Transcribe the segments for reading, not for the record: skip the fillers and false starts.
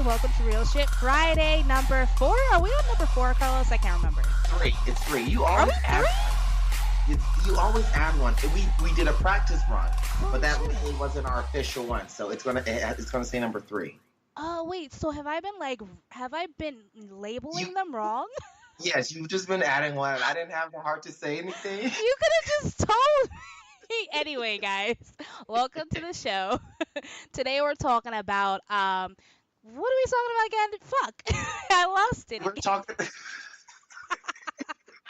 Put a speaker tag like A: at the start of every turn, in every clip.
A: Welcome to Real Shit Friday, number 4. Are we on number 4, Carlos? I can't remember.
B: Three. It's three.
A: Are we
B: You always add one. We did a practice run, but that
A: shit.
B: really wasn't our official one. So it's gonna say number 3.
A: Oh, wait. So have I been labeling
B: You
A: them wrong?
B: yes, you've just been adding one. I didn't have the heart to say anything.
A: You could have just told me. Anyway, guys, welcome to the show. Today we're talking about, what are we talking about again? Fuck. I lost it
B: We're
A: again.
B: talking.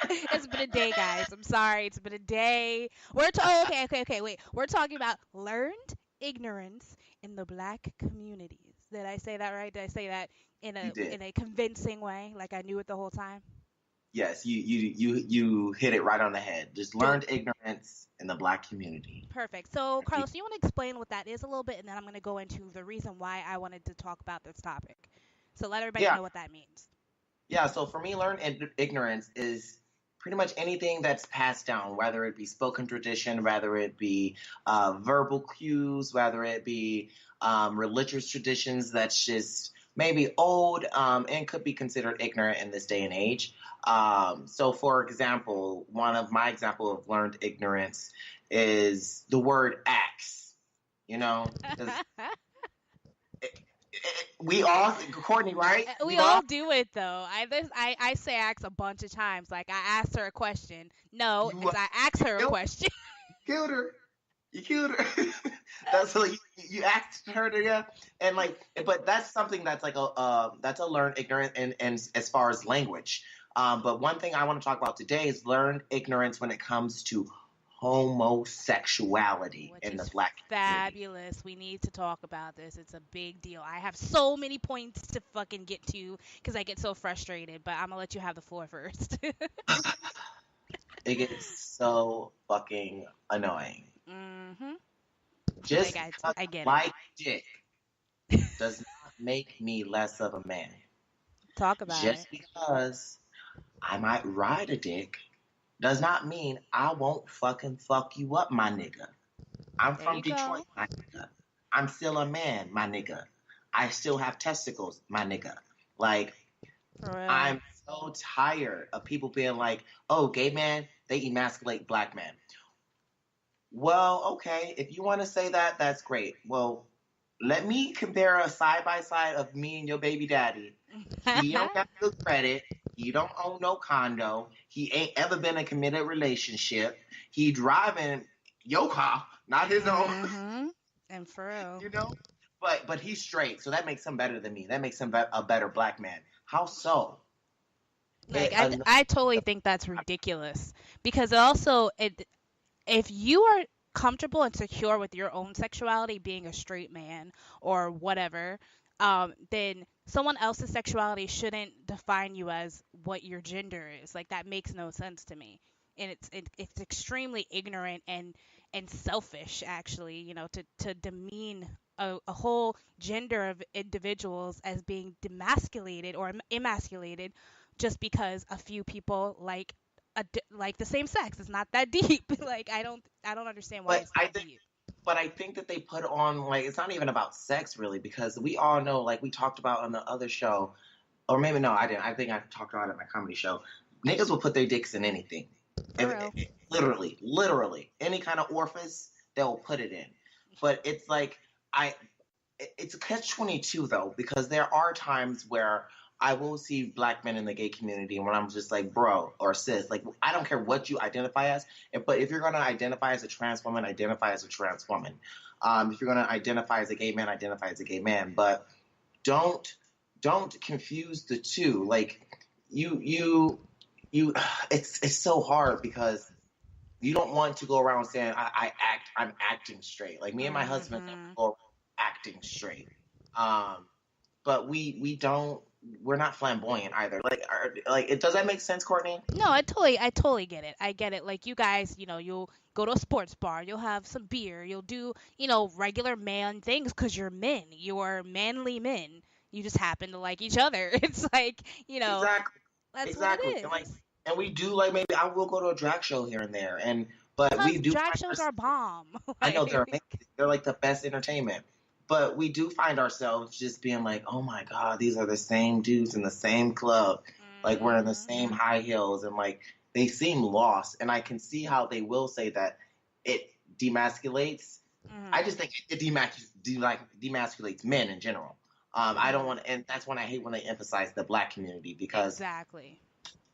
A: It's been a day, guys. I'm sorry. It's been a day. Okay. Wait. We're talking about learned ignorance in the black communities. Did I say that right? Did I say that in
B: You did.
A: a convincing way, like I knew it the whole time?
B: Yes, you hit it right on the head. Just
A: Dope.
B: learned ignorance in the black community.
A: Perfect. So, Carlos, do you want to explain what that is a little bit, and then I'm going to go into the reason why I wanted to talk about this topic. So let everybody
B: Yeah.
A: know what that means.
B: Yeah. So for me, learned ignorance is pretty much anything that's passed down, whether it be spoken tradition, whether it be verbal cues, whether it be religious traditions that's just maybe old and could be considered ignorant in this day and age. So, for example, one of my example of learned ignorance is the word axe. You know, 'cause we all, Courtney, right?
A: We
B: We've
A: all do it though. I say ask a bunch of times. Like I asked her a question. No,
B: You,
A: it's I asked her a
B: killed
A: question.
B: killed her. You killed her. That's like you asked her to, yeah, and like, but that's something that's like that's a learned ignorance and as far as language. But one thing I want to talk about today is learned ignorance when it comes to homosexuality
A: Which
B: in the
A: is
B: black community.
A: fabulous. We need to talk about this. It's a big deal. I have so many points to fucking get to because I get so frustrated. But I'm gonna let you have the floor first.
B: It gets so fucking annoying.
A: Mhm.
B: Just
A: Guys,
B: because
A: I
B: I
A: get it.
B: like dick does not make me less of a man.
A: Talk about
B: Just
A: it.
B: because I might ride a dick does not mean I won't fucking fuck you up, my nigga. I'm
A: There
B: from
A: you
B: Detroit,
A: go.
B: my nigga. I'm still a man, my nigga. I still have testicles, my nigga. Like,
A: For real.
B: I'm so tired of people being like, oh, gay man, they emasculate black men. Well, okay, if you want to say that, that's great. Well, let me compare a side by side of me and your baby daddy. He don't got good credit. He don't own no condo. He ain't ever been in a committed relationship. He driving your car, not his own.
A: Mhm. And for real.
B: You know, but he's straight, so that makes him better than me. That makes him a better black man. How so?
A: Like
B: It,
A: I totally think that's ridiculous because if you are comfortable and secure with your own sexuality being a straight man or whatever, then someone else's sexuality shouldn't define you as what your gender is. Like that makes no sense to me. And it's extremely ignorant and selfish actually, to demean a whole gender of individuals as being demasculated or emasculated just because a few people like the same sex. It's not that deep. Like I don't understand why
B: but
A: it's
B: I
A: that
B: think
A: deep.
B: But I think that they put on, like, it's not even about sex really, because we all know, like we talked about on the other show, or maybe no, I didn't. I think I talked about it in my comedy show. Niggas will put their dicks in anything.
A: For real.
B: Literally, any kind of orifice, they'll put it in. But it's like it's a catch-22 though, because there are times where I will see black men in the gay community when I'm just like, bro or sis, like I don't care what you identify as, but if you're gonna identify as a trans woman, identify as a trans woman. If you're gonna identify as a gay man, identify as a gay man. But don't confuse the two. Like you it's so hard because you don't want to go around saying I'm acting straight. Like me and my husband never
A: Mhm.
B: go around acting straight. But we're not flamboyant either. Does that make sense, Courtney?
A: No, I totally get it. I get it. Like you guys, you'll go to a sports bar, you'll have some beer, you'll do, regular man things because you're men. You're manly men. You just happen to like each other. It's like,
B: Exactly.
A: that's what it
B: Exactly.
A: is.
B: And we do, like, maybe I will go to a drag show here and there, but we
A: Because
B: do
A: drag
B: find
A: shows
B: ourselves.
A: are bomb.
B: I know they're
A: Like,
B: amazing. They're like the best entertainment. but we do find ourselves just being like, oh my God, these are the same dudes in the same club, like wearing the
A: Mhm.
B: same high heels, and like they seem lost. And I can see how they will say that it demasculates. I
A: Mhm.
B: just think it demasculates men in general. I don't
A: Mhm.
B: want, and that's when I hate when they emphasize the black community, because
A: Exactly.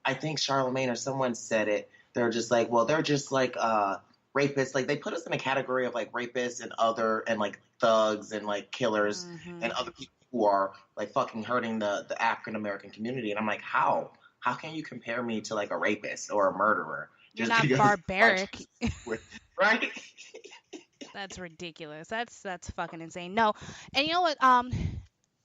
B: I think Charlemagne or someone said it. They're just like, well, they're just like rapists. Like they put us in a category of like rapists and like thugs and like killers and
A: Mhm.
B: other people who are like fucking hurting the African American community. And I'm like, how? How can you compare me to like a rapist or a murderer
A: You're
B: just
A: not
B: because I
A: barbaric.
B: just with right?
A: That's ridiculous. That's fucking insane. No. And you know what?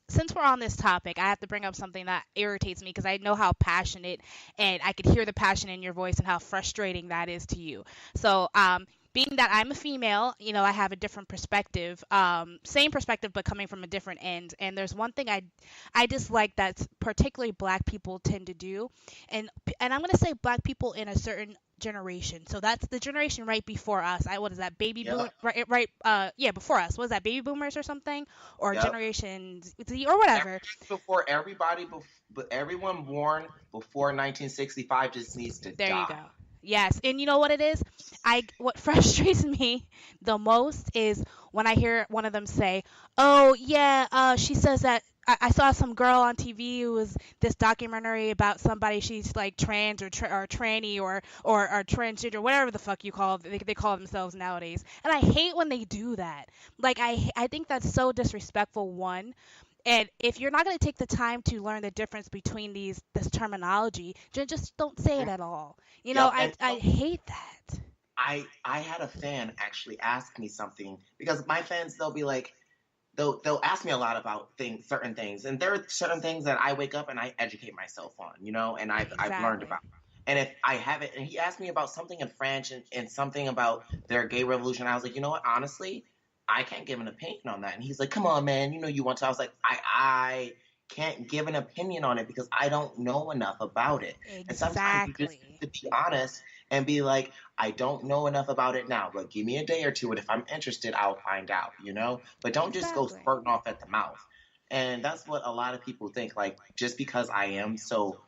A: Since we're on this topic, I have to bring up something that irritates me because I know how passionate and I could hear the passion in your voice and how frustrating that is to you. So, being that I'm a female, I have a different perspective, same perspective, but coming from a different end. And there's one thing I dislike that particularly black people tend to do, and I'm gonna say black people in a certain generation. So that's the generation right before us. What is that? Baby boom,
B: Yep,
A: right? Yeah, before us. What is that? Baby boomers or something? Or
B: yep.
A: Generation Z or whatever.
B: Before everybody, but everyone born before 1965 just needs to
A: There you
B: die.
A: go. Yes, and you know what it is? I what frustrates me the most is when I hear one of them say, "Oh yeah, she says that I saw some girl on TV who was this documentary about somebody she's like trans or tranny or transgender, whatever the fuck you call they call themselves nowadays." And I hate when they do that. Like I think that's so disrespectful. One, and if you're not going to take the time to learn the difference between this terminology, just don't say it at all.
B: Yep,
A: I hate that.
B: I had a fan actually ask me something, because my fans, they'll be like, they'll ask me a lot about certain things, and there are certain things that I wake up and I educate myself on, and I've learned
A: Exactly.
B: about. And if I haven't, and he asked me about something in French and something about their gay revolution, I was like, you know what, honestly, I can't give an opinion on that. And he's like, come on, man, you want to. I was like, I can't give an opinion on it because I don't know enough about it. And sometimes you just
A: Exactly.
B: need to be honest and be like, I don't know enough about it now, but give me a day or two, and if I'm interested, I'll find out. But don't just go
A: Exactly.
B: spurting off at the mouth. And that's what a lot of people think. Like, just because I am so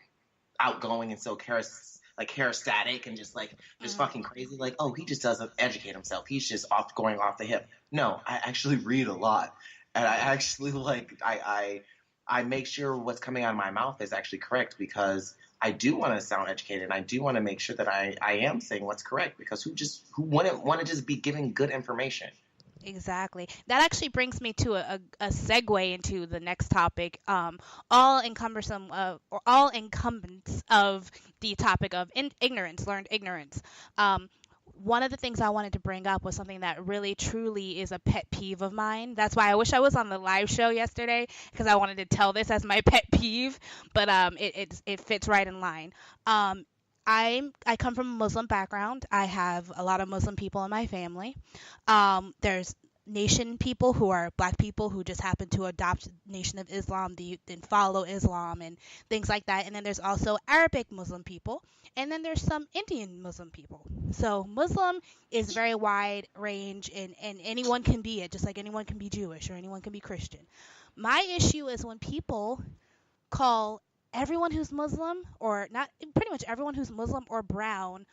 B: outgoing and so charismatic and just
A: Mhm.
B: fucking crazy, like, oh, he just doesn't educate himself. He's just going off the hip. No, I actually read a lot, and I actually I make sure what's coming out of my mouth is actually correct, because I do want to sound educated, and I do want to make sure that I am saying what's correct, because who wouldn't want to just be giving good information?
A: Exactly. That actually brings me to a segue into the next topic. All encumbersome or all incumbents of the topic of ignorance, learned ignorance. Um, One of the things I wanted to bring up was something that really truly is a pet peeve of mine. That's why I wish I was on the live show yesterday because I wanted to tell this as my pet peeve, but it fits right in line. Um, I come from a Muslim background. I have a lot of Muslim people in my family. There's nation people who are black people who just happen to adopt Nation of Islam, then follow Islam and things like that. And then there's also Arabic Muslim people, and then there's some Indian Muslim people. So Muslim is very wide range, and anyone can be it, just like anyone can be Jewish or anyone can be Christian. My issue is when people call everyone who's Muslim, or not, pretty much everyone who's Muslim or brown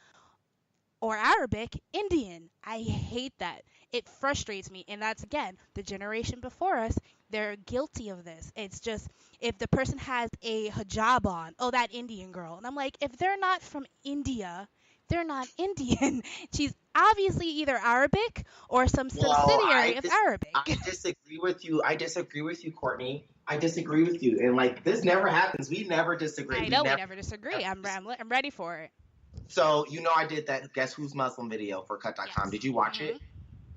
A: or Arabic Indian. I hate that. It frustrates me. And that's again, the generation before us, they're guilty of this. It's just if the person has a hijab on, oh, that Indian girl. And I'm like, if they're not from India, they're not Indian. She's obviously either Arabic or some
B: Well,
A: subsidiary of
B: I
A: Arabic.
B: disagree with you. I disagree with you, Courtney. I disagree with you. And like, this never happens. We never disagree.
A: I
B: We
A: know we
B: never.
A: never disagree.
B: Never
A: I'm ready for it.
B: So I did that Guess Who's Muslim video for Cut.com.
A: Yes.
B: Did you watch it?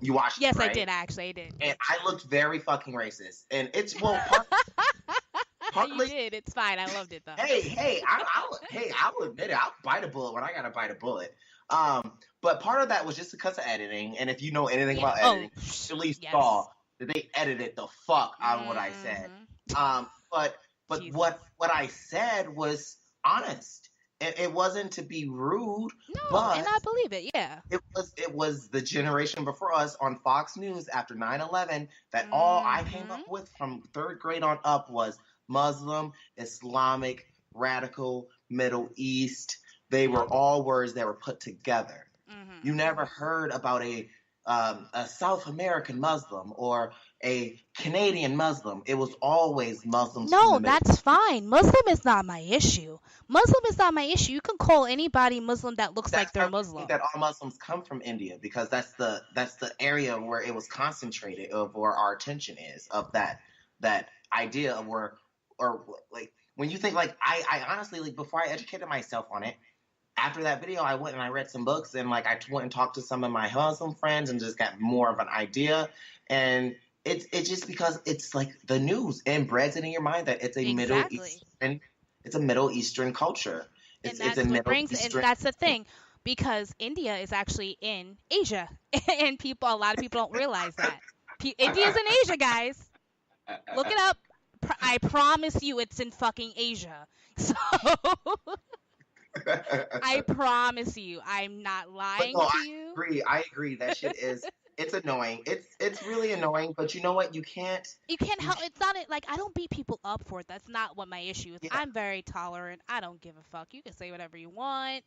B: You watched it,
A: Yes, I
B: right?
A: did actually. I did.
B: And I looked very fucking racist. And it's, well,
A: You
B: partly.
A: did. It's fine. I loved it though.
B: I'll admit it. I'll bite a bullet when I gotta bite a bullet. But part of that was just because of editing. And if you know anything
A: Yeah.
B: about
A: Oh,
B: editing, you at least saw
A: yes.
B: that they edited the fuck out of what I said.
A: Hmm.
B: But
A: Jesus.
B: what I said was honest. it wasn't to be rude,
A: No, and
B: but
A: I believe it. Yeah.
B: it was the generation before us on Fox News after 9/11 that all I came
A: Mhm.
B: up with from third grade on up was Muslim, Islamic, radical, Middle East. They were
A: Yep.
B: all words that were put together. You
A: Mhm.
B: never heard about a South American Muslim or a Canadian Muslim. It was always Muslims from the
A: No,
B: Middle.
A: that's fine. Muslim is not my issue. Muslim is not my issue. You can call anybody Muslim that looks like
B: That's
A: they're
B: why we think
A: Muslim.
B: that all Muslims come from India because that's the area where it was concentrated of where our attention is of that idea of where or like when you think like I honestly like before I educated myself on it after that video I went and I read some books and like I went and talked to some of my Muslim friends and just got more of an idea and it's just because it's like the news and breads it in your mind that
A: Exactly.
B: it's a Middle Eastern culture.
A: And
B: It's a
A: that's what
B: Middle
A: brings, and
B: Eastern
A: that's the
B: thing.
A: thing, because India is actually in Asia, and a lot of people don't realize that. India's in Asia, guys. Look it up. I promise you, it's in fucking Asia. So I promise you, I'm not
B: But
A: lying
B: no,
A: to you.
B: I agree. That shit is it's annoying. It's really annoying. But you know what?
A: You can't
B: You
A: help.
B: can't.
A: It's not like I don't beat people up for it. That's not what my issue is.
B: Yeah,
A: I'm very tolerant. I don't give a fuck. You can say whatever you want,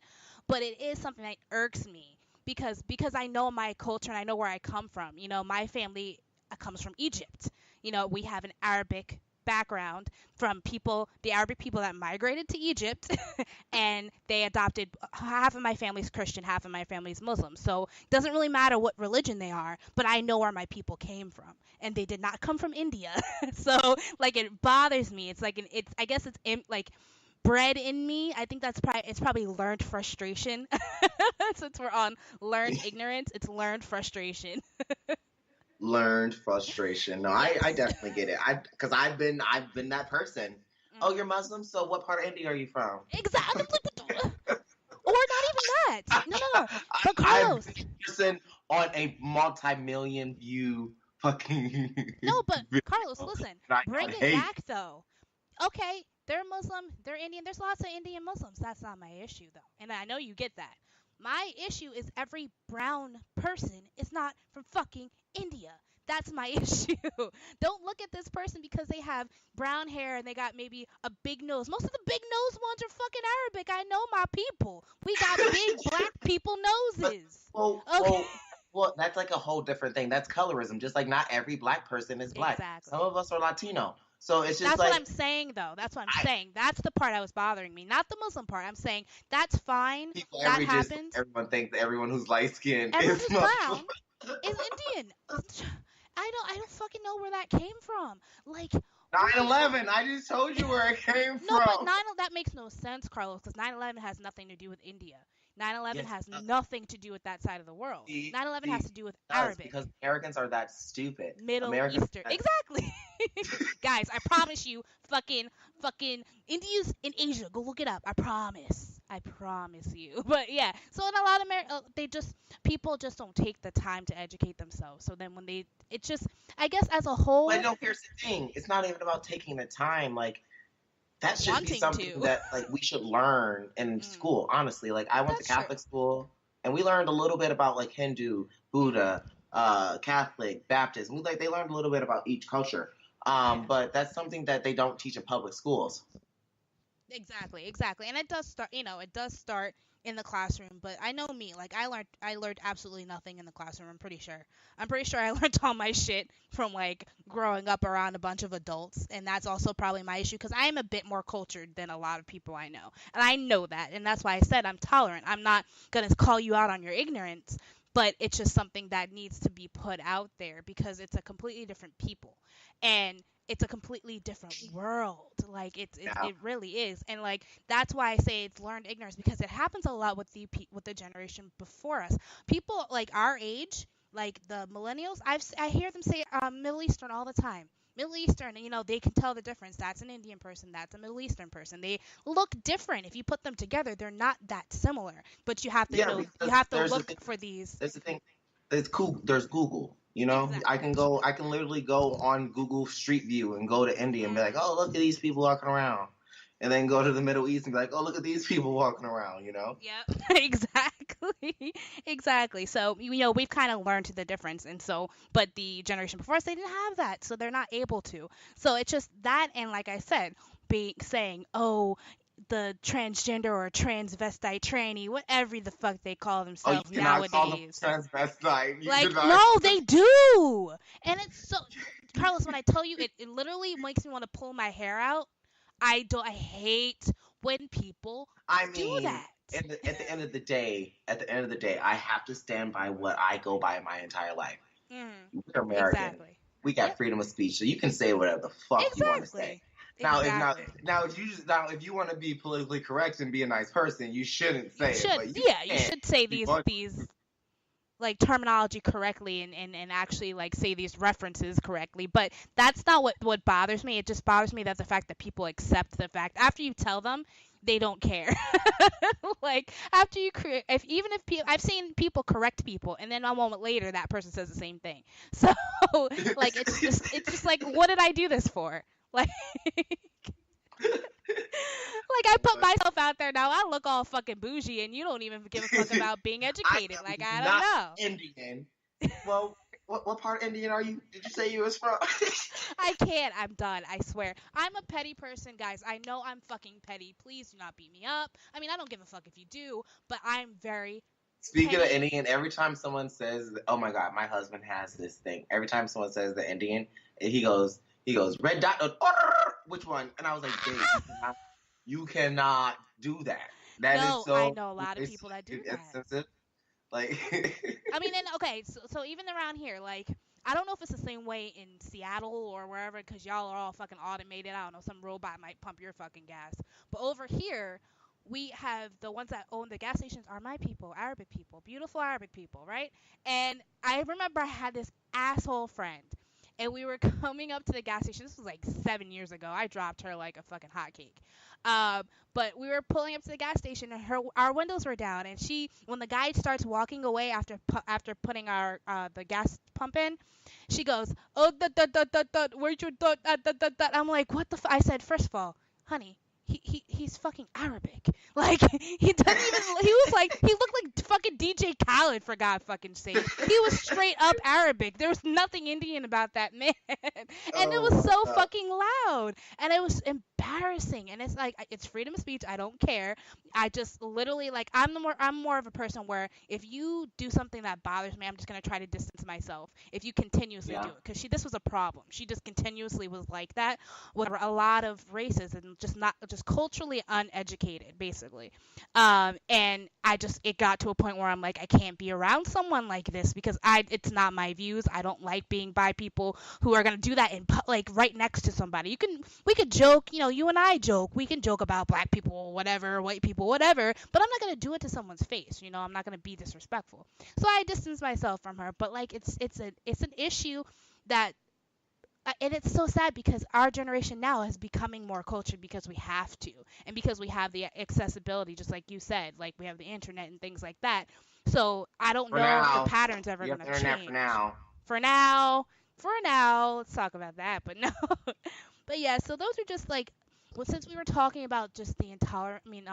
A: but it is something that irks me because I know my culture and I know where I come from. My family comes from Egypt. We have an Arabic background from the Arabic people that migrated to Egypt and they adopted. Half of my family's Christian, half of my family's Muslim. So it doesn't really matter what religion they are, but I know where my people came from, and they did not come from India. So like it bothers me. It's like it's I guess it's like bred in me. I think it's probably learned frustration. Since we're on learned ignorance, it's learned frustration.
B: learned frustration. No, I
A: Yes.
B: definitely get it. I because I've been that person. Oh, you're
A: Hmm.
B: Muslim. So what part of India are you from?
A: Exactly. Or not even that. No, no, no. But
B: I've
A: Carlos,
B: been a person on a multi-million view fucking
A: no, but Carlos,
B: video
A: listen.
B: that I
A: Bring
B: got
A: it
B: hate.
A: back though. Okay, they're Muslim, they're Indian. There's lots of Indian Muslims. That's not my issue, though. And I know you get that. My issue is every brown person is not from fucking India. That's my issue. Don't look at this person because they have brown hair and they got maybe a big nose. Most of the big nose ones are fucking Arabic. I know my people. We got big black people
B: But
A: noses.
B: well,
A: Okay.
B: well, well, that's like a whole different thing. That's colorism. Just like not every black person is black. Some
A: Exactly.
B: of us are Latino. So it's just
A: That's what
B: like
A: I'm saying, though. That's what I'm
B: I
A: saying. That's the part that was bothering me, not the Muslim part. I'm saying that's fine.
B: people
A: That
B: just
A: happens.
B: everyone thinks that everyone who's light skinned
A: Everyone
B: is
A: who's
B: Muslim.
A: brown is Indian. I don't fucking know where that came from. Like, what the fuck?
B: 9/11. I just told you where it came
A: No, but
B: from.
A: that makes no sense, Carlos, because 9/11 has nothing to do with India. 9/11
B: Yes,
A: has nothing to do with that side of the world.
B: see,
A: 9/11
B: see,
A: has
B: it
A: to do with
B: does because
A: Arabic.
B: Americans are that stupid.
A: Middle
B: Americans
A: Eastern.
B: are that
A: Exactly. Guys, I promise you, fucking India's in Asia. Go look it up. I promise. I promise you. But yeah, so in a lot of people just don't take the time to educate themselves. So then it's just, I guess as a
B: but
A: whole,
B: no, here's the thing. It's not even about taking the time. Like that should be
A: wanting
B: something
A: to.
B: that like we should learn in
A: Mm,
B: school. Honestly, like I went to
A: that's true.
B: Catholic school and we learned a little bit about like Hindu,
A: Mhm.
B: Buddha, Catholic, Baptist. We like they learned a little bit about each culture.
A: Yeah.
B: But that's something that they don't teach in public schools.
A: Exactly, exactly. And it does start, it does start in the classroom, but I know me, like I learned absolutely nothing in the classroom, I'm pretty sure. I'm pretty sure I learned all my shit from like growing up around a bunch of adults, and that's also probably my issue cuz I am a bit more cultured than a lot of people I know. And I know that, and that's why I said I'm tolerant. I'm not going to call you out on your ignorance, but it's just something that needs to be put out there because it's a completely different people. And it's a completely different world. Like
B: Yeah,
A: it really is. And like that's why I say it's learned ignorance, because it happens a lot with the generation before us. People like our age, like the millennials, I hear them say Middle Eastern all the time. Middle Eastern, they can tell the difference. That's an Indian person, that's a Middle Eastern person. They look different. If you put them together, they're not that similar. But you have to
B: yeah,
A: know, you
B: because
A: have to
B: there's the
A: look
B: thing.
A: for these.
B: There's the thing. It's cool. There's Google. You know, I
A: Exactly.
B: can go. I can literally go on Google Street View and go to India and be like,
A: Mhm.
B: oh, look at these people walking around. and then go to the Middle East and be like, oh, look at these people walking around, you know?
A: Yep, exactly, exactly. So we've kind of learned the difference, and so, but the generation before us, they didn't have that, so they're not able to. So it's just that, and like I said, being saying, oh, the transgender or transvestite tranny, whatever the fuck they call
B: Oh, you
A: themselves
B: cannot call them
A: nowadays.
B: transvestite. You
A: Like,
B: cannot.
A: no, they do, and it's so. Carlos, when I tell you, it literally makes me want to pull my hair out. I don't. I hate when people
B: I
A: do
B: mean,
A: that.
B: at the end of the day, I have to stand by what I go by my entire life.
A: Mm,
B: We're American.
A: exactly.
B: We got
A: Yep.
B: freedom of speech, so you can say whatever the fuck you want to say.
A: Exactly.
B: Now,
A: Exactly.
B: if you want to be politically correct and be a nice person, you shouldn't
A: You
B: say it.
A: should.
B: But you
A: Yeah, you
B: can't
A: should say
B: be
A: these like terminology correctly and actually like say these references correctly. But that's not what bothers me. It just bothers me that the fact that people accept the fact after you tell them they don't care. Like after you create, if even if people, I've seen people correct people, and then a moment later that person says the same thing. So like it's just like, what did I do this for? Like like I put
B: But
A: myself out there now. I look all fucking bougie, and you don't even give a fuck about being
B: I
A: educated. Like
B: am
A: I don't
B: not
A: know.
B: Indian. Well, what part of Indian are you? Did you say you was from?
A: I can't. I'm done. I swear. I'm a petty person, guys. I know I'm fucking petty. Please do not beat me up. I mean, I don't give a fuck if you do, but I'm very
B: Speaking of
A: petty.
B: Indian, every time someone says, "Oh my God, my husband has this thing," every time someone says the Indian, he goes, "Red dot, which one?" And I was like, "Babe, you cannot do that. That is
A: No, I
B: so
A: know a lot of
B: racist
A: people that do
B: and
A: that.
B: insensitive." Like,
A: I mean, and okay, so even around here, like, I don't know if it's the same way in Seattle or wherever, because y'all are all fucking automated. I don't know, some robot might pump your fucking gas. But over here, we have the ones that own the gas stations are my people, Arabic people, beautiful Arabic people, right? And I remember I had this asshole friend, and we were coming up to the gas station. This was like 7 years ago. I dropped her like a fucking hotcake. Um, but we were pulling up to the gas station, and our windows were down, and when the guy starts walking away after putting our the gas pump in, she goes, oh, where'd you I'm like, what the I said, first of all, honey, he's fucking Arabic. Like he doesn't even he was like he looked like fucking DJ Khaled, for God fucking sake. He was straight up Arabic. There was nothing Indian about that man. And it
B: oh
A: was
B: my
A: so
B: God.
A: fucking loud. And it was embarrassing. And it's like, it's freedom of speech. I don't care. I just literally, like, I'm more of a person where if you do something that bothers me, I'm just gonna try to distance myself if you continuously do
B: Yeah.
A: it, because this was a problem. She just continuously was like that with a lot of races, and just not just culturally uneducated, basically. And it got to a point where I'm like, I can't be around someone like this, because it's not my views. I don't like being by people who are gonna do that like right next to somebody. We could joke, you and I joke. We can joke about black people, whatever, white people, whatever. But I'm not gonna do it to someone's face. I'm not gonna be disrespectful. So I distance myself from her. But like, it's an issue that. And it's so sad, because our generation now is becoming more cultured because we have to, and because we have the accessibility, just like you said, like we have the internet and things like that. So I don't
B: For
A: know if the
B: now,
A: pattern's ever
B: you have
A: gonna
B: the internet for
A: change.
B: now.
A: For now, let's talk about that. But no, but yeah. So those are just like, well, since we were talking about just the intolerant, I mean,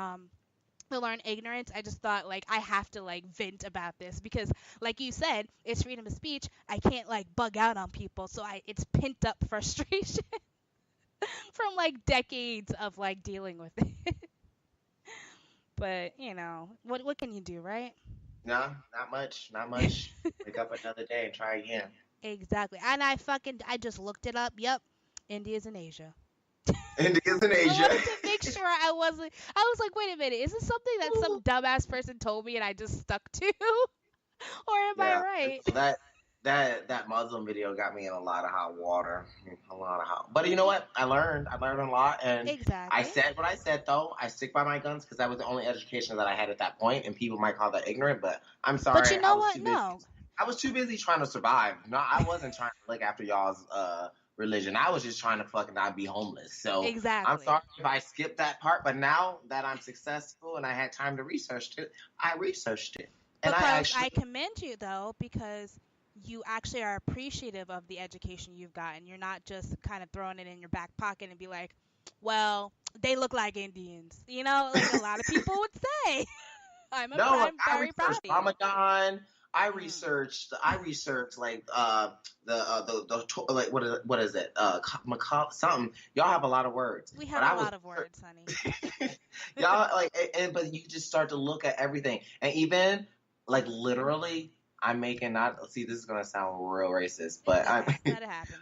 A: to learn ignorance, I just thought like I have to like vent about this, because like you said, it's freedom of speech. I can't like bug out on people, so it's pent up frustration from like decades of like dealing with it. But what can you do, right?
B: No, not much. Not much. Wake up another day and try again.
A: Exactly. And I just looked it up. Yep, India's in Asia.
B: India's in
A: I
B: Asia.
A: wanted to make sure I was like, wait a minute, is this something that some dumbass person told me and I just stuck to? Or am I
B: Yeah,
A: right?
B: so that Muslim video got me in a lot of hot water, a lot of hot. But you know what? I learned a lot, and I
A: Exactly.
B: said what I said. Though I stick by my guns because that was the only education that I had at that point, and people might call that ignorant, but I'm
A: But
B: sorry,
A: you
B: I
A: know
B: was
A: what?
B: too busy.
A: No.
B: I was too busy trying to survive. No, I wasn't trying to look after y'all's religion. I was just trying to fucking not be homeless. So I'm
A: Exactly.
B: sorry if I skipped that part, but now that I'm successful and I had time to research it, I researched it, and
A: But
B: I
A: Carlos, I
B: actually
A: commend you though, because you actually are appreciative of the education you've gotten. You're not just kind of throwing it in your back pocket and be like, well, they look like Indians. You know, like a lot of people would say.
B: No, like
A: I'm
B: I
A: very proud
B: researched
A: of you.
B: Ramadan.
A: Mm.
B: I researched like like what is it something. Y'all have a lot of words,
A: We
B: but
A: have a
B: I was
A: lot of words, honey.
B: y'all like but you just start to look at everything, and even like literally, I'm making not see this is gonna sound real racist,
A: It's
B: but
A: okay. Let it happen.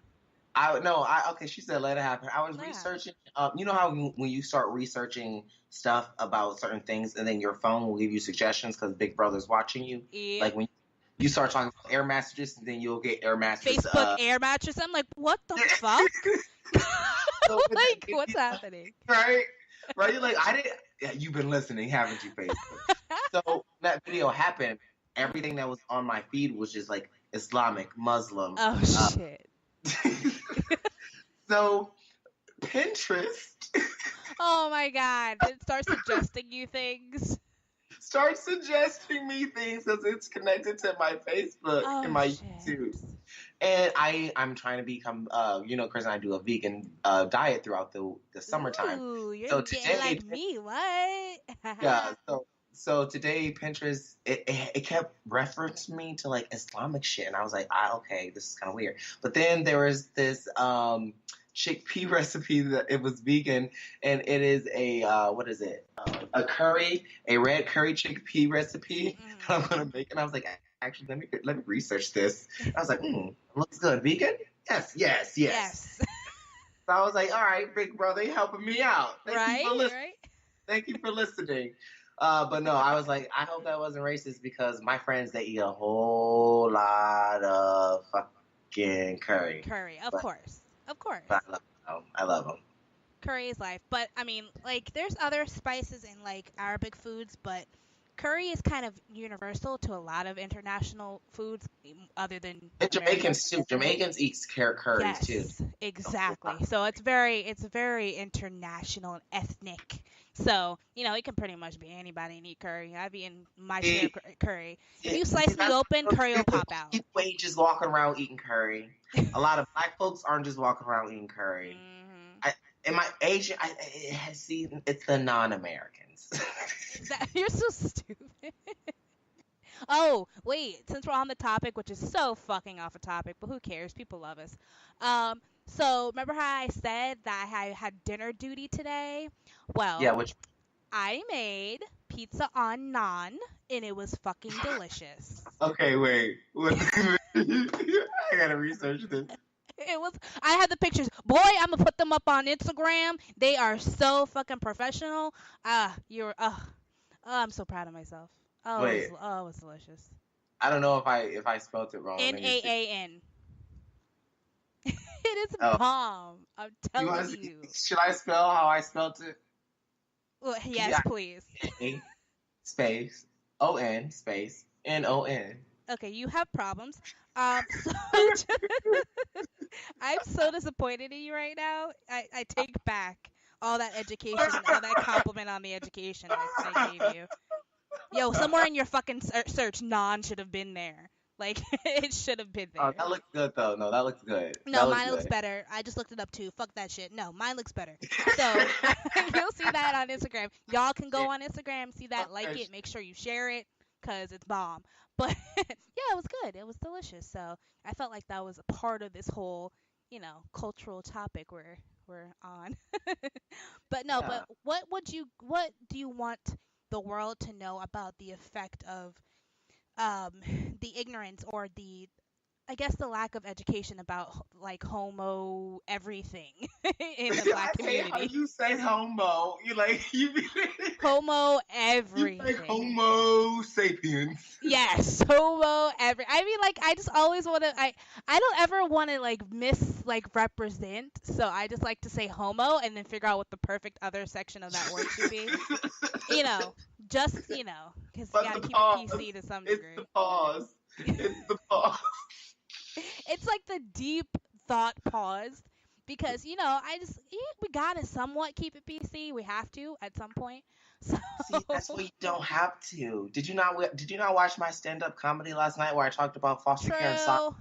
B: I no, I okay. She said let it happen. I was
A: Let it happen.
B: researching. You know how when you start researching stuff about certain things, and then your phone will give you suggestions because Big Brother's watching you.
A: Yep.
B: Like when you start talking about air mattresses, and then you'll get air mattress.
A: Facebook air mattress. I'm like, what the fuck?
B: So with that
A: Like, what's
B: video,
A: happening?
B: right, right. You're like I didn't. Yeah, you've been listening, haven't you, Facebook? So when that video happened, everything that was on my feed was just like Islamic, Muslim.
A: Oh shit.
B: So Pinterest
A: Oh my god. It starts suggesting you things.
B: start suggesting me things because it's connected to my Facebook and
A: Oh
B: my
A: shit.
B: YouTube. And I'm trying to become Chris and I do a vegan diet throughout the summertime.
A: Ooh, you're
B: So
A: getting
B: today,
A: like me. What?
B: yeah, so today Pinterest it kept referencing me to like Islamic shit, and I was like, okay, this is kind of weird. But then there was this chickpea recipe that it was vegan, and it is a what is it? A red curry chickpea recipe that I'm gonna make. And I was like, actually, let me research this. I was like, looks good. Vegan? Yes, yes, yes.
A: Yes.
B: So I was like, all right, big brother, you're helping me out. Thank you for
A: Right?
B: listening.
A: Right?
B: Thank you for listening. But no, I was like, I hope that wasn't racist because my friends they eat a whole lot of fucking curry.
A: Curry, of
B: But,
A: course. Of course.
B: but I love them. I love them.
A: Curry is life. But I mean, like there's other spices in like Arabic foods, but curry is kind of universal to a lot of international foods other than
B: And
A: America.
B: Jamaicans too. Jamaicans eat curries too.
A: Yes, exactly. So it's very international and ethnic. So, it can pretty much be anybody and eat curry. I've eaten my share of
B: See,
A: curry. If
B: see,
A: you
B: see,
A: slice me
B: that's
A: open,
B: what
A: curry will
B: I'm saying.
A: pop out.
B: People ain't just walking around eating curry. A lot of black folks aren't just walking around eating curry.
A: Mhm.
B: I, in my Asian, see, it's the non-Americans.
A: You're so stupid. Oh, wait, since we're on the topic, which is so fucking off a topic, but who cares? People love us. So remember how I said that I had dinner duty today?
B: Yeah,
A: Well,
B: which
A: I made pizza on naan, and it was fucking delicious.
B: okay, wait. I gotta research this.
A: It was. I had the pictures. Boy, I'm gonna put them up on Instagram. They are so fucking professional. You're. Oh, I'm so proud of myself.
B: Wait,
A: It was delicious.
B: I don't know if I spelled it wrong. Let me see.
A: Naan. It is
B: Oh,
A: bomb. I'm
B: you
A: telling
B: want to see?
A: you.
B: Should I spell how I spelled it?
A: Well,
B: P
A: yes,
B: I
A: please.
B: A space O-N space N-O-N.
A: Okay, you have problems. So I'm so disappointed in you right now. I take back all that education, all that compliment on the education I gave you. Yo, somewhere in your fucking search, non should have been there. Like, it should have been
B: Oh,
A: there.
B: that looks good though. No, that looks good.
A: No,
B: That looks
A: mine looks
B: good.
A: better. I just looked it up too. Fuck that shit. No, mine looks better. So you'll see that on Instagram. Y'all can go on Instagram, see that, like it, make sure you share it, cause it's bomb. But yeah, it was good. It was delicious. So I felt like that was a part of this whole, cultural topic we're on. But no,
B: Yeah.
A: but what do you want the world to know about the effect of um the ignorance or the I guess the lack of education about like homo everything in the black
B: I hate how
A: community.
B: you say homo. You like you be
A: Homo
B: you like
A: everything.
B: Homo sapiens.
A: Yes, homo every. I mean, like, I just always want to. I don't ever want to like represent. So I just like to say homo and then figure out what the perfect other section of that word should be. You know, just because you
B: But
A: gotta
B: the
A: keep it
B: pause.
A: PC to some
B: It's the
A: degree.
B: pause. It's the pause.
A: It's like the deep thought pause because we gotta somewhat keep it PC. We have to at some point. So
B: See, that's why you don't have to. Did you not watch my stand-up comedy last night where I talked about foster care and soccer?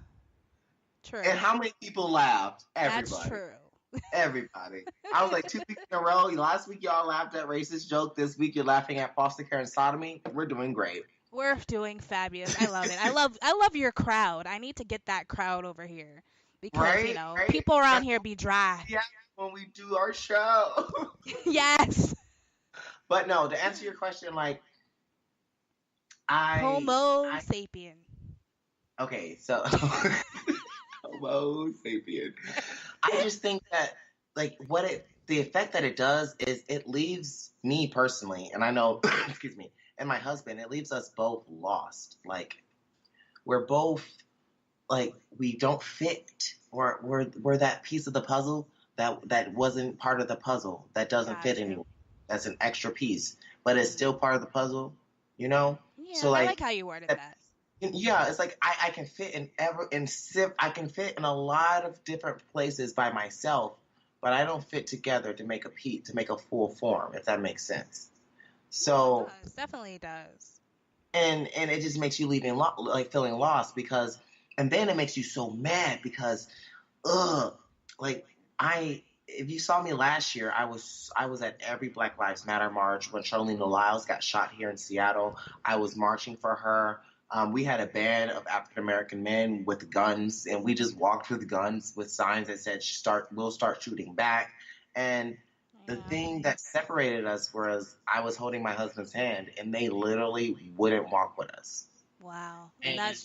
A: true,
B: And
A: true.
B: how many people laughed?
A: That's
B: Everybody.
A: true.
B: Everybody. I was like 2 weeks in a row. Last week y'all laughed at racist joke. This week you're laughing at foster care and sodomy. We're doing great.
A: We're doing fabulous. I love it. I love your crowd. I need to get that crowd over here because,
B: Right? Right?
A: people around
B: That's
A: here be dry.
B: yeah, when we do our show.
A: Yes.
B: But no, to answer your question, like I
A: Homo
B: I
A: sapien.
B: okay, so Homo sapien. I just think that like the effect that it does is it leaves me personally, and I know excuse me, and my husband, it leaves us both lost. Like we're both like we don't fit. We're that piece of the puzzle that wasn't part of the puzzle that doesn't fit
A: Got you.
B: anymore. That's an extra piece, but it's
A: Hmm.
B: still part of the puzzle, you know?
A: Yeah,
B: So
A: I like
B: like
A: how you worded that.
B: yeah, it's like I can fit in I can fit in a lot of different places by myself, but I don't fit together to make to make a full form, if that makes sense.
A: No, it
B: So
A: does. Definitely does.
B: and it just makes you like feeling lost because and then it makes you so mad because ugh like I if you saw me last year I was at every Black Lives Matter march when Charlene Lyles got shot here in Seattle. I was marching for her. We had a band of African American men with guns, and we just walked with guns with signs that said "Start, we'll start shooting back." And the
A: Yeah.
B: thing that separated us was I was holding my husband's hand, and they literally wouldn't walk with us.
A: Wow. And
B: And
A: that's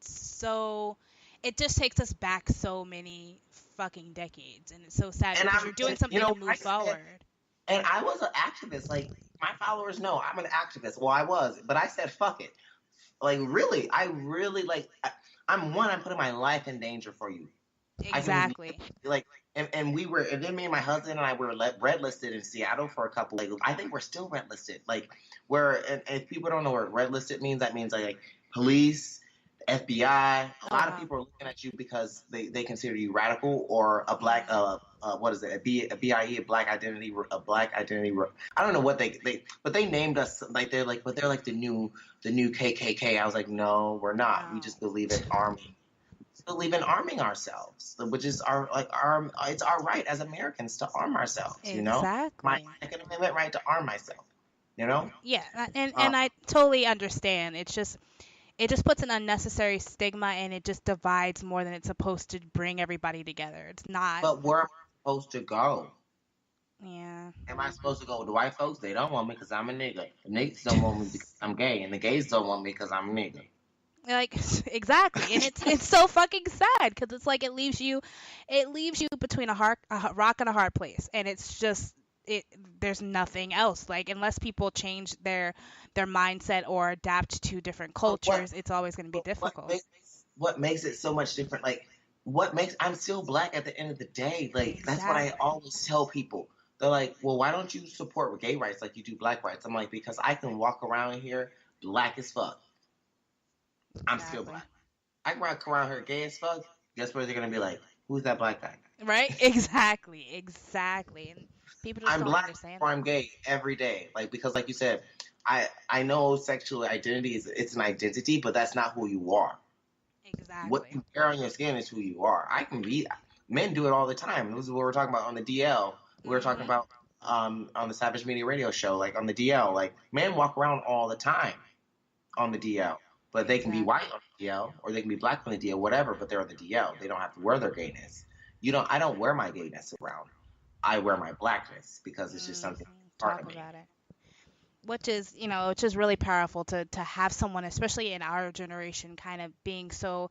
A: so, it just takes us back so many fucking decades, and it's so sad
B: and
A: because you're doing
B: you
A: something to
B: know,
A: move
B: I said,
A: forward.
B: and I was an activist. Like my followers know I'm an activist. Well, I was, but I said fuck it. Like really, I really like. I'm putting my life in danger for you. I can
A: Exactly.
B: like, and we were, and then me and my husband and I were red listed in Seattle for a couple. Like, I think we're still red listed. Like, where and if people don't know what red listed means, that means like police, FBI. A
A: Oh
B: lot of
A: wow.
B: people are looking at you because they consider you radical or a black
A: Mhm.
B: what is it a BIE a black identity. I don't know what but they named us like they're like the new KKK. I was like, no, we're not. We
A: No.
B: just believe in army believe in arming ourselves, which is our it's our right as Americans to arm ourselves. You know, my
A: Exactly.
B: Second Amendment right to arm myself. You know,
A: Yeah, and
B: uh,
A: I totally understand. It just puts an unnecessary stigma, and it just divides more than it's supposed to bring everybody together. It's not.
B: but where am I supposed to go?
A: Yeah.
B: Am I supposed to go with the white folks? They don't want me because I'm a nigga. The niggas don't want me because I'm gay, and the gays don't want me because I'm a nigga.
A: Like exactly, and it's so fucking sad because it's like it leaves you between a rock and a hard place, and it's just it. There's nothing else. Like unless people change their mindset or adapt to different
B: But
A: cultures, it's always going to be
B: but
A: difficult.
B: what makes it so much different? Like what makes I'm still black at the end of the day. Like that's what I
A: Exactly.
B: always tell people. They're like, well, why don't you support gay rights like you do black rights? I'm like, because I can walk around here black as fuck. I'm still
A: Exactly.
B: black. I can walk around here gay as fuck. Guess what? They're gonna be like, who's that black guy?
A: Right? Exactly. Exactly. And people just
B: I'm
A: don't
B: black
A: understand
B: or
A: that.
B: I'm gay every day. Like because like you said, I know sexual identity is it's an identity, but that's not who you are. What
A: Exactly.
B: you wear on your skin is who you are. I can be men do it all the time. This is what we're talking about on the DL. We were talking
A: Mhm.
B: about on the Savage Media Radio Show, like on the DL. Like men walk around all the time on the DL. But they can be white
A: Exactly.
B: on the DL or they can be black on the DL, whatever, but they're on the DL. They don't have to wear their gayness. You don't I don't wear my gayness around. I wear my blackness because it's just something
A: Mhm.
B: part of
A: Talk
B: me.
A: about it. Which is really powerful to have someone, especially in our generation, kind of being so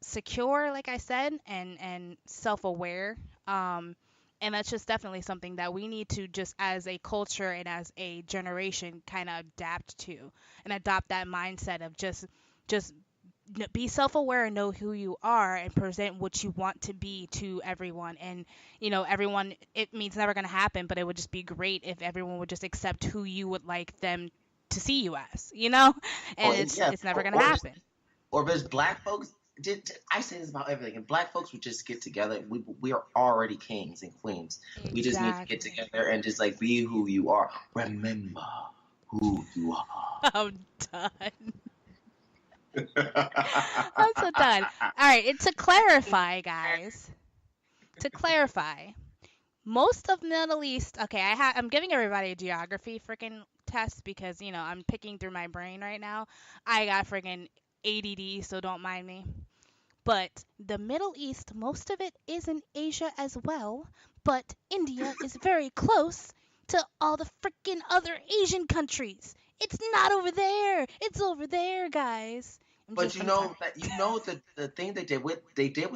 A: secure, like I said, and self-aware. um and that's just definitely something that we need to, just as a culture and as a generation, kind of adapt to and adopt that mindset of just be self-aware and know who you are and present what you want to be to everyone. And everyone, it means never going to happen, but it would just be great if everyone would just accept who you would like them to see you as. And
B: Or
A: it's
B: yeah,
A: it's never going to
B: or
A: happen.
B: or if it's black folks, I say this about everything. If black folks would just get together, we are already kings and queens. We just need to get
A: Exactly.
B: together and just like be who you are. Remember who you
A: I'm done.
B: are.
A: I'm so done. All right, and to clarify, guys, To clarify, most of Middle East. Okay, I'm giving everybody a geography freaking test because I'm picking through my brain right now. I got freaking ADD, so don't mind me. But the Middle East, most of it is in Asia as well. But India is very close to all the freaking other Asian countries. It's not over there. It's over there, guys.
B: But
A: I'm sorry.
B: the thing they did with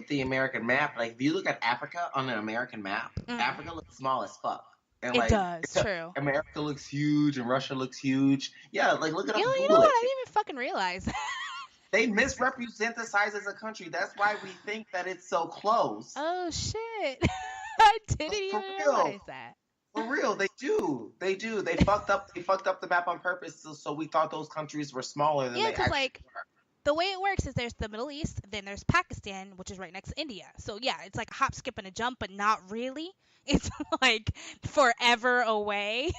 B: the American map, like if you look at Africa on an American map,
A: Mm,
B: Africa looks small as fuck. And
A: it
B: like
A: does, true.
B: America looks huge and Russia looks huge. Yeah, like look it up and
A: You know
B: Google
A: what?
B: it.
A: I didn't even fucking realize.
B: They misrepresent the size as a country. That's why we think that it's so close.
A: Oh shit. I didn't
B: Like, for
A: even
B: real.
A: realize that.
B: For real, they do. They do. They fucked up the map on purpose so we thought those countries were smaller than
A: Yeah,
B: they
A: because
B: actually
A: like the way it works is there's the Middle East, then there's Pakistan, which is right next to India. So yeah, it's like a hop, skip, and a jump, but not really. It's like forever away.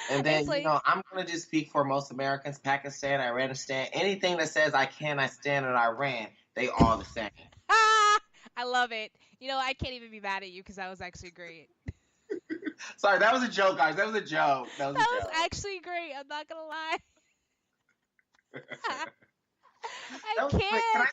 B: And
A: It's
B: then,
A: like,
B: I'm going to just speak for most Americans, Pakistan, Iran, anything that says I cannot stand in Iran, they all the same.
A: ah, I love it. I can't even be mad at you because that was actually great.
B: Sorry, that was a joke, guys. That was a joke. That was a
A: That was
B: joke.
A: actually great. I'm not gonna lie. I
B: That was, wait,
A: can't.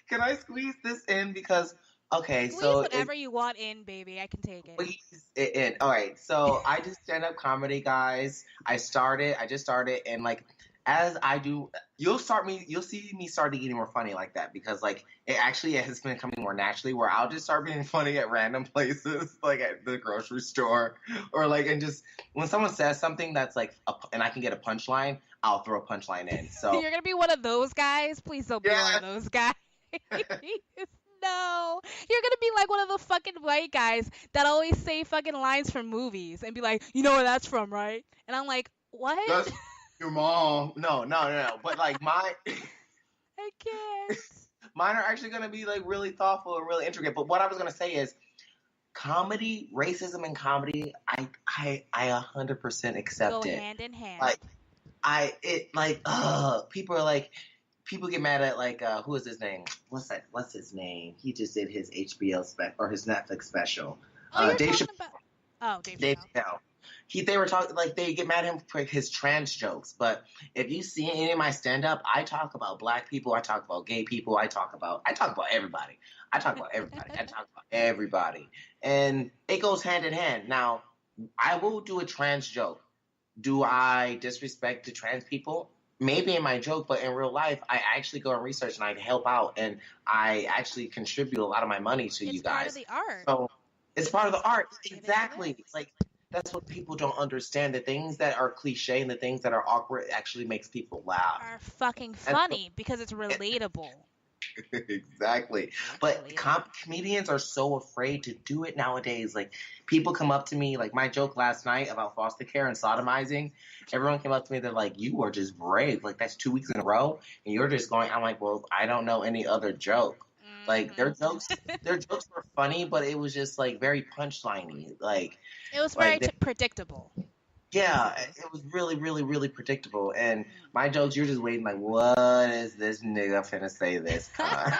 B: can I squeeze this in? Because, okay,
A: Squeeze
B: so
A: whatever you want in, baby. I can take it.
B: squeeze it in. All right, so I do stand-up comedy, guys. I just started, and like, as I do, you'll see me starting getting more funny like that because like it has been coming more naturally where I'll just start being funny at random places like at the grocery store or like and just when someone says something that's like and I can get a punchline, I'll throw a punchline in. So
A: You're gonna be one of those guys. Please don't be one
B: yeah.
A: of those guys. No, you're gonna be like one of the fucking white guys that always say fucking lines from movies and be like, you know where that's from, right? And I'm like, what?
B: That's your mom. No, no, no, no. But like
A: I can't.
B: mine are actually gonna be like really thoughtful and really intricate. But what I was gonna say is comedy, racism in comedy, I 100%
A: Go
B: accept it.
A: hand in hand.
B: Like people are like people get mad at like who is his name? What's his name? He just did his HBO or his Netflix special.
A: Oh, you're
B: Dave
A: talking about. Oh, Dave
B: Dave
A: Chappelle.
B: Chappelle. They were talking like they get mad at him for his trans jokes, but if you see any of my stand up, I talk about black people, I talk about gay people, I talk about everybody. I talk about everybody. I talk about everybody. And it goes hand in hand. Now, I will do a trans joke. Do I disrespect the trans people? Maybe in my joke, but in real life, I actually go and research and I help out and I actually contribute a lot of my money to you
A: It's part of
B: guys.
A: the art.
B: So it's part of the art.
A: It is.
B: Exactly. Like that's what people don't understand. The things that are cliche and the things that are awkward actually makes people laugh.
A: Are fucking
B: And
A: funny because it's relatable.
B: exactly.
A: It's
B: But
A: relatable.
B: comedians are so afraid to do it nowadays. Like people come up to me, like my joke last night about foster care and sodomizing. Everyone came up to me, they're like, "You are just brave. Like that's 2 weeks in a row, and you're just going." I'm like, "Well, I don't know any other joke." Like
A: Hmm
B: their jokes were funny, but it was just like very punchliney.
A: It was very
B: Like they,
A: predictable.
B: yeah, it was really, really, really predictable. And
A: Mm.
B: my jokes, you're just waiting, like, what is this nigga finna say this time?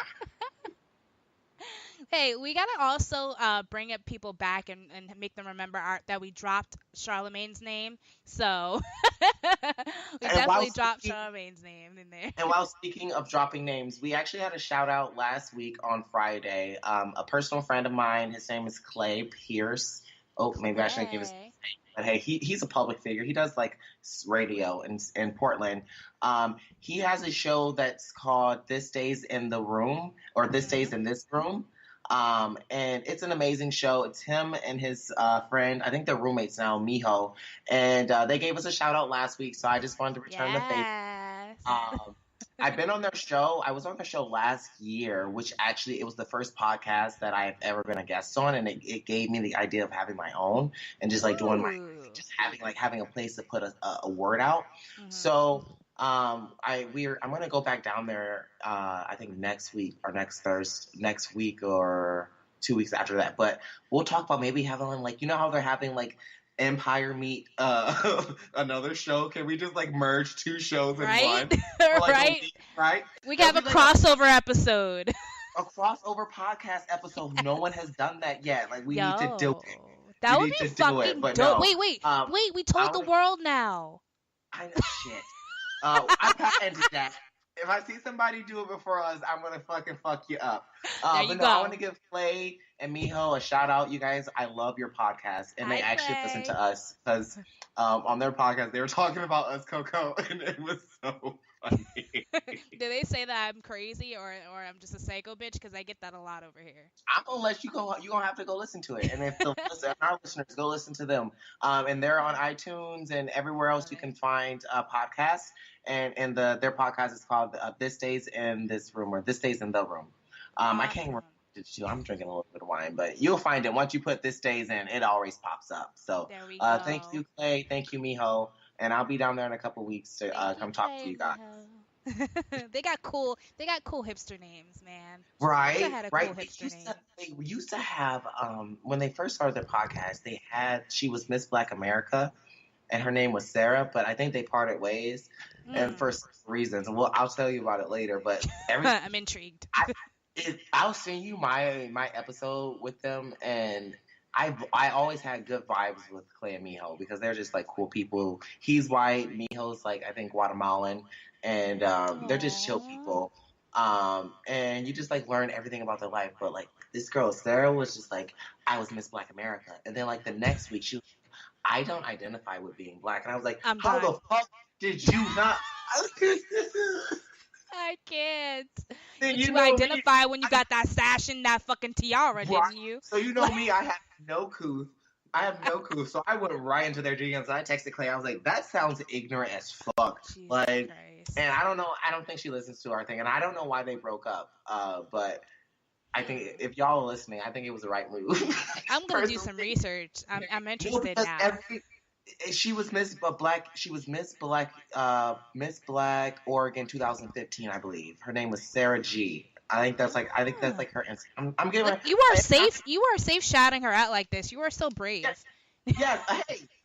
A: Hey, we gotta also bring up people back and make them remember that we dropped Charlemagne's name. So we
B: and while
A: definitely dropped
B: speaking,
A: Charlemagne's name in there.
B: and while speaking of dropping names, we actually had a shout out last week on Friday. A personal friend of mine, his name is Clay Pierce. Oh, maybe I shouldn't give his
A: Clay.
B: but hey, he's a public figure. He does like radio in Portland. He has a show that's called This Stays in the Room or This
A: Hmm
B: Stays in This Room. And it's an amazing show. It's him and his friend. I think they're roommates now, Miho. And they gave us a shout out last week, so I just wanted to return the favor.
A: Yes.
B: I've been on their show. I was on their show last year, which actually it was the first podcast that I've ever been a guest on, and it gave me the idea of having my own and just like doing my
A: Ooh.
B: just having a place to put a word out.
A: Hmm
B: So I'm gonna go back down there. I think next week or next week or 2 weeks after that. But we'll talk about maybe having like how they're having like Empire meet another show. Can we just like merge two shows in
A: Right?
B: one? For, like, a
A: Right?
B: week, right?
A: We can
B: That'll
A: have a
B: be like
A: crossover episode.
B: a crossover podcast episode. No one has done that yet. Like we need to do it.
A: Yo, that
B: We
A: would
B: need
A: be
B: to do it.
A: fucking
B: But
A: dope.
B: no,
A: Wait, wait,
B: um,
A: wait. We
B: I
A: told the
B: want to.
A: world now.
B: I know shit. I patented that. If I see somebody do it before us, I'm gonna fucking fuck you up.
A: There you
B: But no, I want
A: go.
B: to give Clay and Miho a shout out. You guys, I love your podcast, and they
A: Hi,
B: actually listen
A: Clay.
B: to us because on their podcast they were talking about us, CoCo, and it was so funny.
A: Do they say that I'm crazy or I'm just a psycho bitch? Because I get that a lot over here.
B: I'm gonna let you go. You gonna have to go listen to it, and if our listeners go listen to them, and they're on iTunes and everywhere else
A: Love
B: you
A: it.
B: can find podcasts. And their podcast is called This Stays in This Room or This Stays in the Room. I can't remember.
A: Awesome.
B: I'm drinking a little bit of wine, but you'll find it once you put This Stays in. It always pops up. So
A: There we
B: thank
A: go.
B: you, Clay. Thank you, Miho. And I'll be down there in a couple weeks to
A: Thank you,
B: come talk to
A: Clay
B: you
A: and
B: guys.
A: Miho. They got cool. They got cool hipster names, man. Wish I
B: Right,
A: had a cool
B: right.
A: hipster name.
B: They used to have when they first started their podcast, she was Miss Black America, and her name was Sarah, but I think they parted ways, and for some reasons. Well, I'll tell you about it later. But
A: I'm intrigued.
B: I'll send you my episode with them, and I always had good vibes with Clay and Miho because they're just like cool people. He's white, Miho's like I think Guatemalan, and they're just chill
A: Aww.
B: people. And you just like learn everything about their life. But like this girl Sarah was just like I was Miss Black America, and then like the next week she was I don't identify with being black, and I was like,
A: I'm
B: how
A: done.
B: the fuck did you not?
A: I can't.
B: Then
A: Did
B: you
A: you
B: know me,
A: identify when you got that sash and that fucking tiara,
B: right?
A: didn't you?
B: So you know me, I have no couth. I have no clue. So I went right into their DMs. I texted Clay. I was like, that sounds ignorant as fuck.
A: Jesus
B: Like,
A: Christ.
B: and I don't know. I don't think she listens to our thing. And I don't know why they broke up. But I think if y'all are listening, I think it was the right move.
A: I'm gonna do some research. I'm
B: No,
A: interested
B: because
A: now.
B: she was Miss Black. She was Miss Black Oregon 2015, I believe. Her name was Sarah G. I think that's like her. I'm giving
A: Look,
B: her.
A: you are safe. You are safe shouting her out like this. You are so brave.
B: Yes.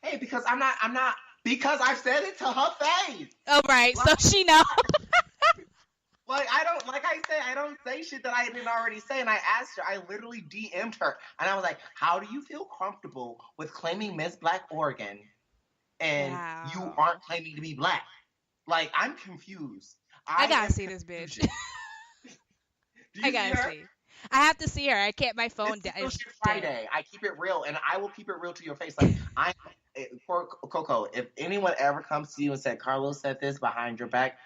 B: Hey. Because I'm not. Because I've said it to her face.
A: Oh right, so she knows.
B: Like I don't say shit that I didn't already say. And I asked her. I literally DM'd her, and I was like, "How do you feel comfortable with claiming Miss Black Oregon, and you
A: Wow.
B: aren't claiming to be black?" Like I'm confused.
A: I gotta
B: am
A: see this bitch.
B: confusion. Do you
A: I
B: see
A: gotta
B: her?
A: see. I have to see her. I can't. My phone
B: It's
A: is
B: Bullshit
A: dead.
B: Friday. I keep it real, and I will keep it real to your face. Like for CoCo, if anyone ever comes to you and said Carlos said this behind your back,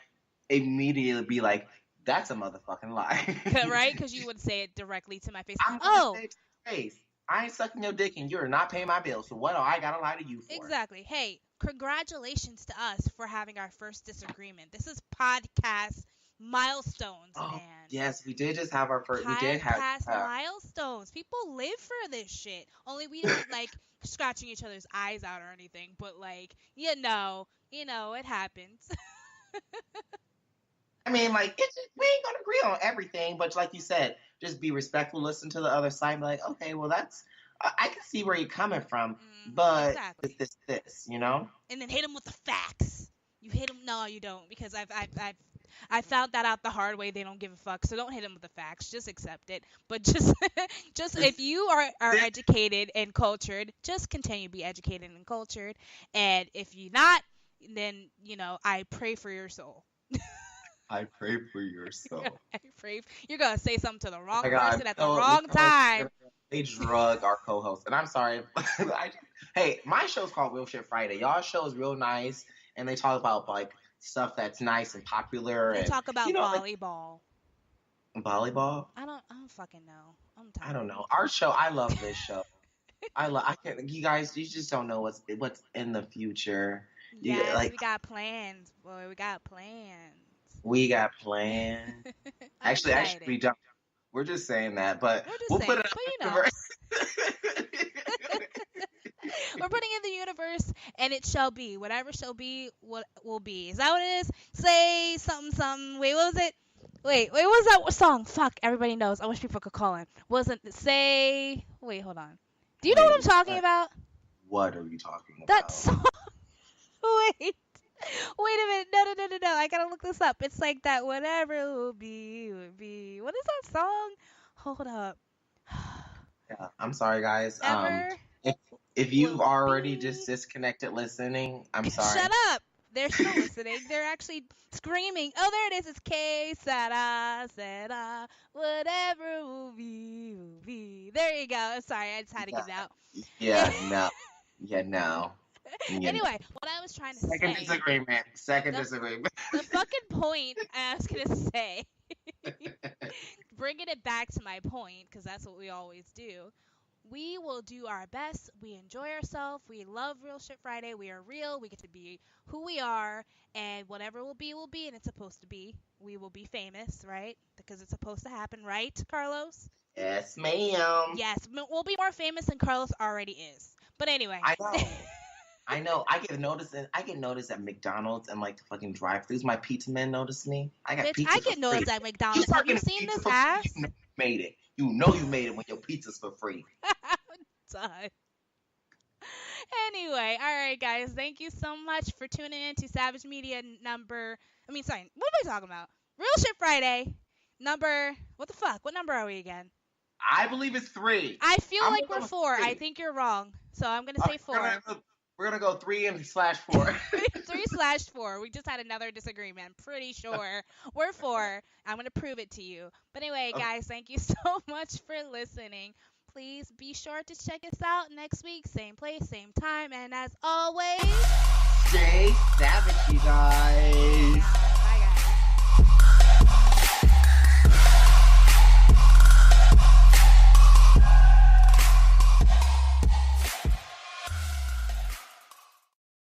B: immediately be like, "That's a motherfucking lie."
A: Right? Because you would say it directly to my face.
B: I'm gonna
A: Oh,
B: say it to your face. I ain't sucking your dick, and you're not paying my bills. So what do I gotta lie to you for?
A: exactly. Hey, congratulations to us for having our first disagreement. This is podcast milestones,
B: Oh
A: man.
B: yes, we did just have our first. We did have.
A: Podcast milestones. People live for this shit. Only we didn't like scratching each other's eyes out or anything, but like, it happens.
B: I mean, like, we ain't gonna agree on everything, but like you said, just be respectful, listen to the other side, and be like, okay, well, I can see where you're coming from, but
A: Exactly.
B: it's this, you know?
A: And then hit them with the facts. You hit them. No, you don't, because I found that out the hard way. They don't give a fuck, so don't hit them with the facts. Just accept it. But just if you are educated and cultured, just continue to be educated and cultured. And if you're not, then I pray for your soul.
B: I pray for your soul.
A: I pray you're gonna say something to the
B: Oh
A: wrong
B: my God,
A: person at the wrong time.
B: they drug our co-host, and I'm sorry. Hey, my show's called Real Shit Friday. Y'all show is real nice, and they talk about like stuff that's nice and popular.
A: They
B: and
A: talk about
B: like,
A: volleyball.
B: volleyball.
A: I don't fucking know. I'm tired.
B: I don't know. Our show. I love this show. I can't. You guys, you just don't know what's in the future.
A: Yes,
B: Like
A: we got plans, boy. We got plans.
B: we got plans.
A: I'm
B: Actually,
A: excited.
B: we don't. We're just saying that, but
A: We're just
B: we'll
A: saying,
B: put it
A: but
B: up.
A: we're putting in the universe, and it shall be. Whatever shall be, what will be. Is that what it is? Say something. Wait, what was it? Wait, what was that song? Fuck, everybody knows. I wish people could call in. Wasn't say? Wait, hold on. Do you know what I'm talking about?
B: What are you talking
A: That
B: about?
A: song. Wait. Wait a minute. No, no, no, no, no. I gotta look this up. It's like that. Whatever will be, will be. What is that song? Hold up.
B: Yeah, I'm sorry, guys.
A: Ever
B: If if you've
A: will
B: already just
A: be.
B: disconnected listening, I'm
A: Shut
B: sorry.
A: up. They're still listening. They're actually screaming. Oh, there it is. It's que será, whatever will be, will be. There you go. I'm sorry. I just had to
B: Yeah,
A: get it out.
B: yeah, no, yeah, no, yeah. No.
A: Anyway, what I was trying to
B: Second
A: say,
B: disagreement. Second
A: the
B: disagreement.
A: the fucking point I was gonna say, bringing it back to my point, because that's what we always do. We will do our best. We enjoy ourselves. We love Real Shit Friday. We are real. We get to be who we are, and whatever will be, and it's supposed to be. We will be famous, right? Because it's supposed to happen, right, Carlos?
B: Yes, ma'am.
A: Yes, we'll be more famous than Carlos already is. But anyway,
B: I know. I know. I get noticed at McDonald's and like the fucking drive-throughs. My pizza man noticed me. I got
A: bitch,
B: pizza
A: I
B: for
A: get
B: free.
A: noticed at
B: You
A: McDonald's. Have
B: start
A: you
B: getting
A: seen
B: pizza
A: this
B: for free, you
A: ass?
B: know you made it. You know you made it when your pizza's for free.
A: Done. Anyway, all right, guys. Thank you so much for tuning in to Savage Media number. I mean, sorry. What am I talking about? Real Shit Friday number. What the fuck? What number are we again?
B: I believe it's three.
A: I feel
B: I'm
A: like
B: gonna go
A: we're
B: with
A: four. I
B: three.
A: think you're wrong. So I'm gonna
B: Okay,
A: say four.
B: we're gonna go three and slash four.
A: 3/4. We just had another disagreement. I'm pretty sure we're four. I'm gonna prove it to you. But anyway,
B: Okay.
A: guys, thank you so much for listening. Please be sure to check us out next week, same place, same time, and as always,
B: Stay savage, you guys.